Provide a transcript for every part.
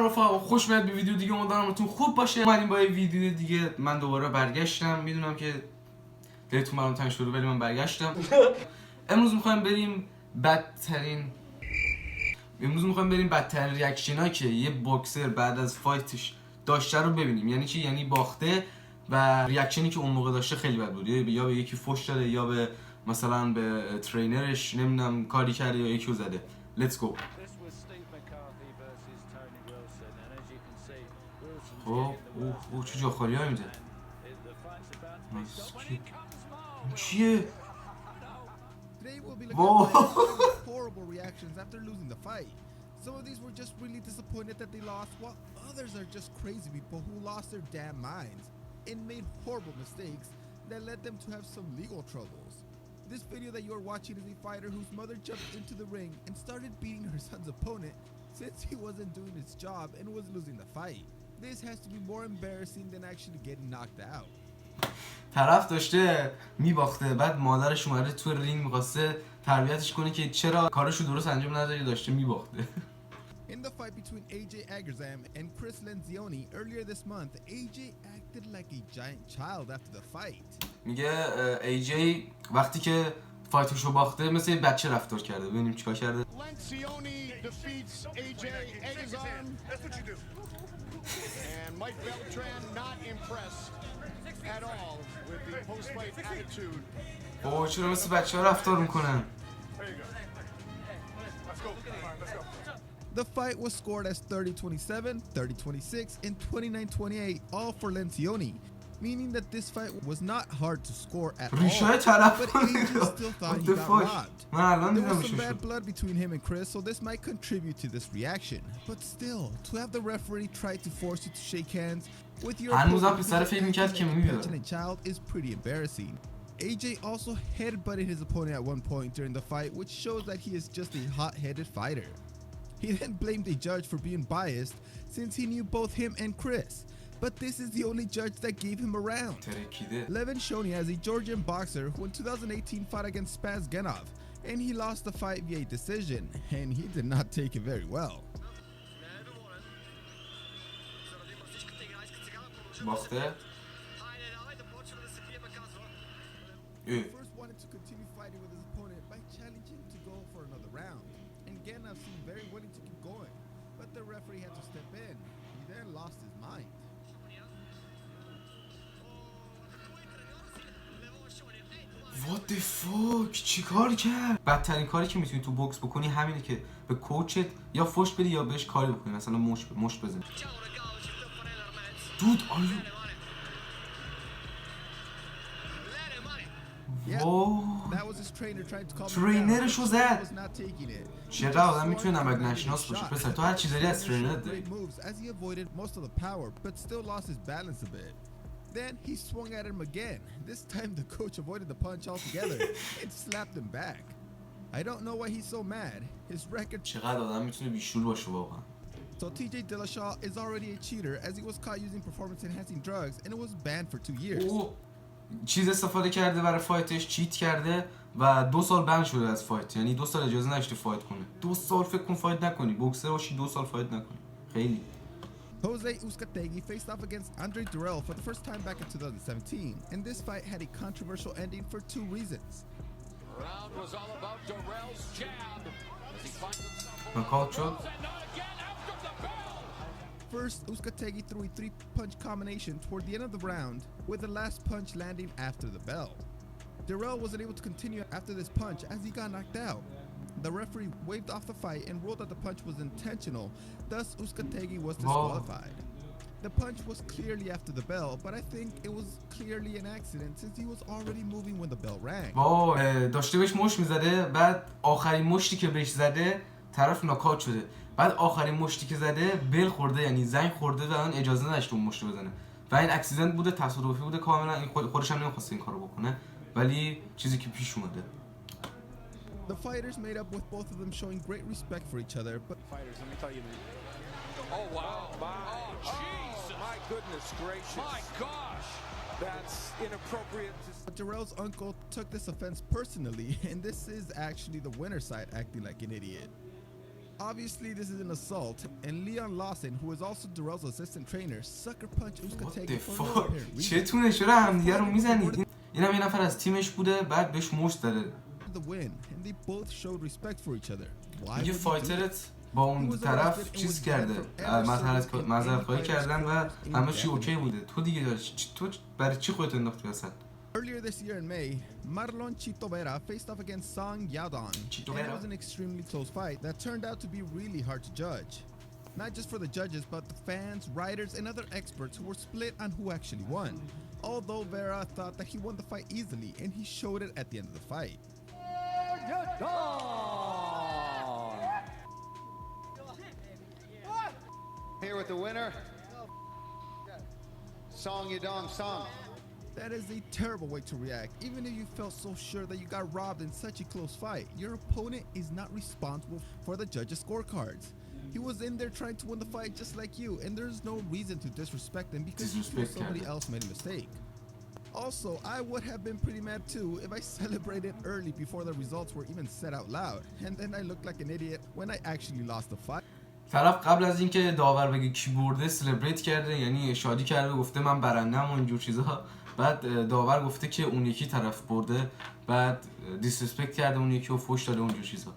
سلام رفقا، خوش اومدید به ویدیو دیگه. امیدوارم حالتون خوب باشه. اومدیم با یه ویدیو دیگه. من دوباره برگشتم. میدونم که دلتون برام تنگ شده ولی من برگشتم. امروز میخوایم بریم بدترین ریاکشنایی که یه باکسر بعد از فایتش داشته رو ببینیم. یعنی چی؟ یعنی باخته و ریاکشنی که اون موقع داشته خیلی بد بود. یا به یکی فوش داده یا به مثلا به ترینرش نمیدونم کاری کرده یا یکی رو زده. لیتس گو. خب اوه چه جا خالی ها میده. چیه؟ Horrible reactions after losing the fight. Some of these were just really disappointed that they lost, while others are just crazy people who lost their damn minds and made horrible mistakes that led them to have some legal troubles. This video that you're watching is a fighter whose mother jumped into the ring and started beating her son's opponent since he wasn't doing his job and was losing the fight. This has to be more embarrassing than actually getting knocked out. طرف داشته میباخته، بعد مادرش اومده تو رینگ میخواسته تربیتش کنه که چرا کارشو درست انجام نداری، داشته میباخته. In the fight between AJ Agazam and Chris Lenzioni earlier this month, AJ acted like a giant child after the fight. میگه AJ وقتی که فایتشو باخته مثل یه بچه رفتار کرده. ببینیم چیکار کرده. Lenzioni defeats AJ Agazam. That's what you do. And Mike Beltran not impressed at all with the post-fight attitude. اوه چرا مثل بچه ها رفتار میکنن. The fight was scored as 30-27, 30-26, and 29-28, all for Lenzioni, meaning that this fight was not hard to score at all, but AJ still thought he got robbed. There was some bad blood between him and Chris, so this might contribute to this reaction. But still, to have the referee try to force you to shake hands with your opponent child is pretty embarrassing. AJ also headbutted his opponent at one point during the fight, which shows that he is just a hot-headed fighter. He then blamed a judge for being biased since he knew both him and Chris. But this is the only judge that gave him a round. Levin Shoney is a Georgian boxer who in 2018 fought against Spaz Genov, and he lost the fight via decision, and he did not take it very well. First wanted to continue fighting with his opponent by challenging to go for another round. And Genov seemed very willing to keep going, but the referee had to step in. He then lost his mind. What the fuck؟ چی کار کرد؟ بدترین کاری که میتونی تو بوکس بکنی همینه که به کوچت یا فوش بدی یا بهش کاری بکنی، مثلا مشت بزنی. دود آیو ترینرشو زد. چقدر آدم میتونه نمک نشناس باشه پسر، تو هر چیزی از ترینر داری. Then he swung at him again. This time the coach avoided the punch altogether and slapped him back. I don't know why he's so mad. His record. چقدر آدم میتونه بیشور باشه واقعا. So TJ Dillashaw is already a cheater as he was caught using performance-enhancing drugs and it was banned for 2 years. چیز استفاده کرده برای فایتش، چیت کرده و 2 سال بند شده از فایت. یعنی 2 سال اجازه نداشته فایت کنه. 2 سال فکر کن فایت نکنی، بوکسر باشی 2 سال فایت نکنی. خیلی. Jose Uzcategui faced off against Andre Durrell for the first time back in 2017, and this fight had a controversial ending for 2 reasons. The round was all about Durrell's jab as he finds himself knockout. First, Uzcategui threw a 3-punch combination toward the end of the round, with the last punch landing after the bell. Durrell wasn't able to continue after this punch as he got knocked out. The referee waved off the fight and ruled that the punch was intentional, thus Uzcategui was disqualified. The punch was clearly after the bell, but I think it was clearly an accident since he was already moving when the bell rang. داشته بهش مشت میزده، بعد آخرین مشتی که بهش زده طرف ناکات شده، بعد آخرین مشتی که زده بل خورده، یعنی زنگ خورده و اون اجازه نداشته اون مشت بزنه و این اکسیدنت بوده، تصادفی بوده کاملا. این خودش هم نمی‌خواسته این کارو بکنه ولی چیزی که پیش اومده. The fighters made up with both of them showing great respect for each other, but fighters, let me tell you. Oh wow! Oh Jesus! My goodness gracious! My gosh! That's inappropriate. But Durrell's uncle took this offense personally, and this is actually the winner's side acting like an idiot. Obviously, this is an assault, and Leon Lawson, who is also Darrell's assistant trainer, sucker punched Uzcategui for no apparent reason. چتونه چرا همدیگه رو میزنید؟ اینم یه نفر از تیمش بوده بعد بهش مشت زده. The win, and they both showed respect for each other. یه فایترت با اون طرف چیز کرده، معذرت خواهی کردن و همه چی اوکی بوده. تو دیگه تو برای چی خودت انداختی وسط؟ Earlier this year in May, Marlon Chito Vera faced off against Song Yadon. And it was an extremely close fight that turned out to be really hard to judge. Not just for the judges, but the fans, writers, and other experts who were split on who actually won. Although Vera thought that he won the fight easily, and he showed it at the end of the fight. Here with the winner, Song Yadong Song. That is a terrible way to react. Even if you felt so sure that you got robbed in such a close fight, your opponent is not responsible for the judges' scorecards. He was in there trying to win the fight just like you, and there's no reason to disrespect him because you feel somebody else made a mistake. Also, I would have been pretty mad too if I celebrated early before the results were even said out loud, and then I looked like an idiot when I actually lost the fight. طرف قبل از اینکه داور بگه کی برده سلبریت کرده، یعنی شادی کرده، گفته من برندم و اینجور چیزها. بعد داور گفته که اون یکی طرف برده، بعد دیسرسپکت کرده اون یکی و فوش داده اونجور چیزها.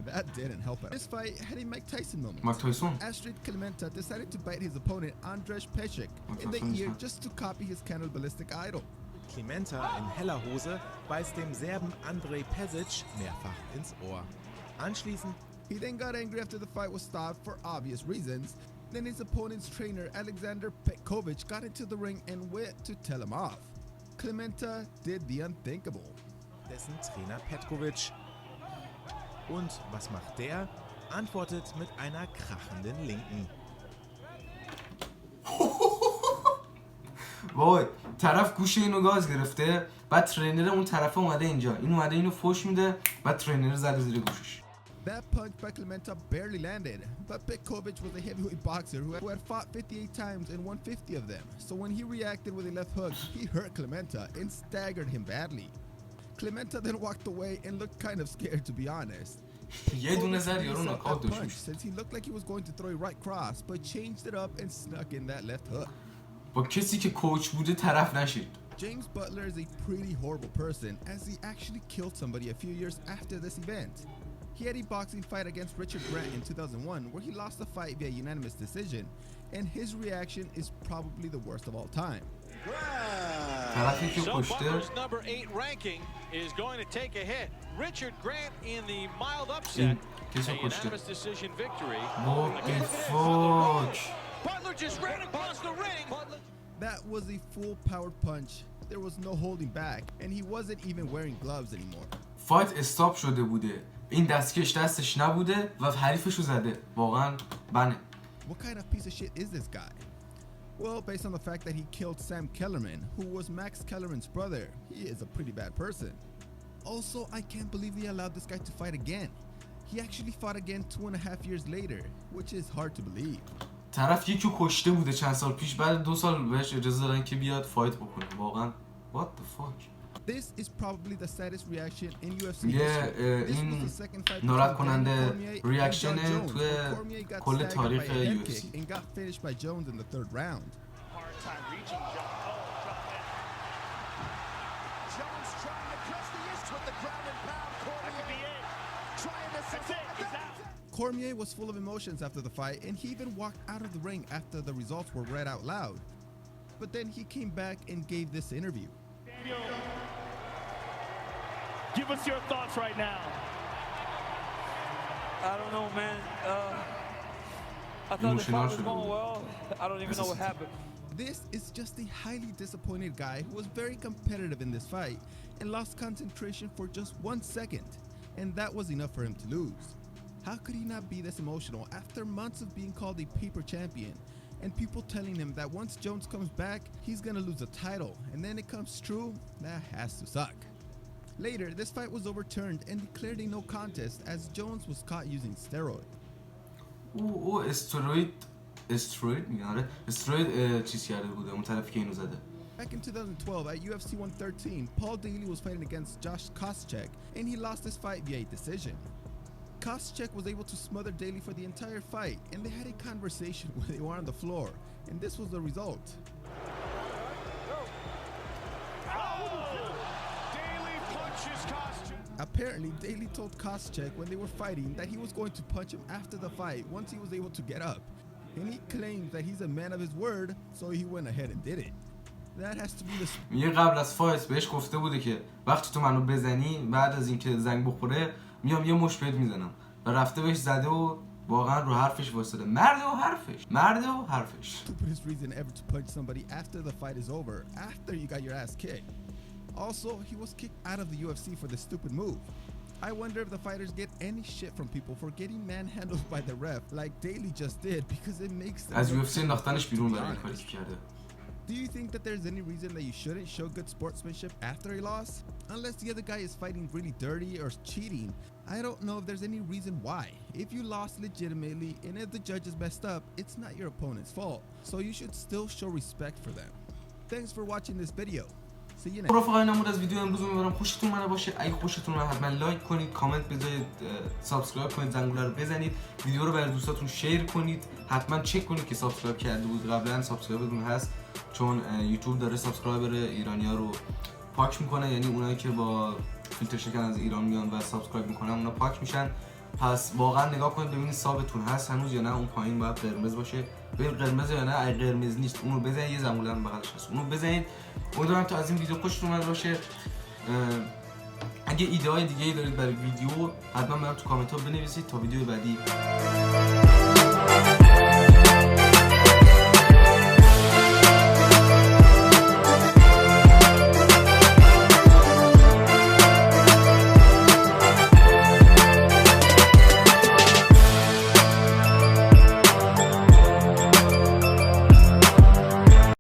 That didn't help out. This fight had a Mike Tyson moment. Mike Tyson. Astrid Clementa decided to bite his opponent Andrzej Peszek in the ear just to copy his cannibalistic idol. Clementa in heller Hose beißt dem Serben Andrzej Peszek mehrfach ins Ohr. Anschließend he then got angry after the fight was stopped for obvious reasons. Then his opponent's trainer Alexander Petkovic got into the ring and went to tell him off. Clementa did the unthinkable. Dessen Trainer Petkovic. Und was macht der? Antwortet mit einer krachenden Linken. وای طرف گوشه اینو گاز گرفته، بعد ترینر اون طرف اومده اینجا، این اومده اینو فوش میده، بعد ترینر زده زیر گوشش. That punch by Clementa barely landed, but Petkovic was a heavyweight boxer who had fought 58 times and won 50 of them. So when he reacted with a left hook, he hurt Clementa and staggered him badly. Clementa then walked away and looked kind of scared, to be honest. یه دونه زد یارو ناکاوت داشت. Since he looked like he was going to throw a right cross, but changed it up and snuck in that left hook. با کسی که کوچ بوده طرف نشید. James Butler is a pretty horrible person, as he actually killed somebody a few years after this event. He had a boxing fight against Richard Grant in 2001 where he lost the fight via unanimous decision, and his reaction is probably the worst of all time. طرفی که So کشته Butler's number 8 ranking is going to take a hit. Richard Grant in the mild upset. A unanimous decision victory. What the fuck? Butler just ran across the ring. That was a full powered punch. There was no holding back, and he wasn't even wearing gloves anymore. فایت استاپ شده بوده. این دستکش دستش نبوده و حریفشو زده. واقعا بنه. What kind of piece of shit is this guy? Well, based on the fact that he killed Sam Kellerman, who was Max Kellerman's brother, he is a pretty bad person. Also, I can't believe they allowed this guy to fight again. He actually fought again 2.5 years later, which is hard to believe. طرف یکی کشته بوده چند سال پیش، بعد 2 سال بهش اجازه دادن که بیاد فایت بکنه. واقعا what the fuck. This is probably the saddest reaction in UFC این ناراحت کننده ریاکشن توی کل تاریخ UFC. and got finished by Jones in the 3rd round. Hard time reaching Jones trying to press the itch with the ground and pound. That could be it. Trying to Cormier was full of emotions after the fight, and he even walked out of the ring after the results were read out loud. But then he came back and gave this interview. Give us your thoughts right now. I don't know, man. I thought the fight was going well. I don't even know what happened. This is just a highly disappointed guy who was very competitive in this fight and lost concentration for just 1 second, and that was enough for him to lose. How could he not be this emotional after months of being called a paper champion and people telling him that once Jones comes back, he's gonna lose the title, and then it comes true? That has to suck. Later, this fight was overturned and declared a no contest as Jones was caught using steroid. استروید چیز کرده بوده اون طرفی که اینو زده. Back in 2012 at UFC 113, Paul Daly was fighting against Josh Koscheck, and he lost his fight via decision. Koscheck was able to smother Daly for the entire fight, and they had a conversation when they were on the floor, and this was the result. Daly punches Koscheck. Apparently, Daly told Koscheck when they were fighting that he was going to punch him after the fight once he was able to get up. And he claims that he's a man of his word, so he went ahead and did it. That has to be the... میگه قبل از فایت بهش گفته بوده که وقتی تو منو بزنی بعد از اینکه زنگ بخوره میام یه مشت بهت میزنم و رفته بهش زده و واقعا رو حرفش وایساده. مرد و حرفش. Stupidest reason ever to punch somebody after the fight is over, after you got your ass kicked. Also, he was kicked out of the UFC for this stupid move. I wonder if the fighters get any shit from people for getting manhandled by the ref like Daly just did, because it makes them... از UFC انداختنش بیرون برای این کاری که کرده. Do you think that there's any reason that you shouldn't show good sportsmanship after a loss? Unless the other guy is fighting really dirty or cheating, I don't know if there's any reason why. If you lost legitimately and if the judges messed up, it's not your opponent's fault. So you should still show respect for them. Thanks for watching this video. See you next. رفقای نمود از ویدیو امروز امیدوارم خوشتون اومده باشه. اگه خوشتون اومد حتما لایک کنید، کامنت بذارید، سابسکرایب کنید، زنگوله رو بزنید، ویدیو رو برای دوستاتون شیر کنید. حتما چک کنید که سابسکرایب کرده بود. قبلا سابسکرایبتون هست چون یوتیوب داره سابسکرایبر ایرانی‌ها رو پاک میکنه، یعنی اونایی که با فیلتر شکن از ایران میان و سابسکرایب میکنن اونا پاک میشن. پس واقعا نگاه کنید ببینید سابتون هست هنوز یا نه. اون پایین باید قرمز باشه، ببین قرمز یا نه. اگه قرمز نیست اون رو بزنید، یه زنگوله هم بغلش هست اون رو بزنید. امیدوارم تا از این ویدیو خوشتون اومده باشه. اگه ایده های دیگه ای دارید برای ویدیو حتما برام تو کامنت ها بنویسید تا ویدیو بعدی.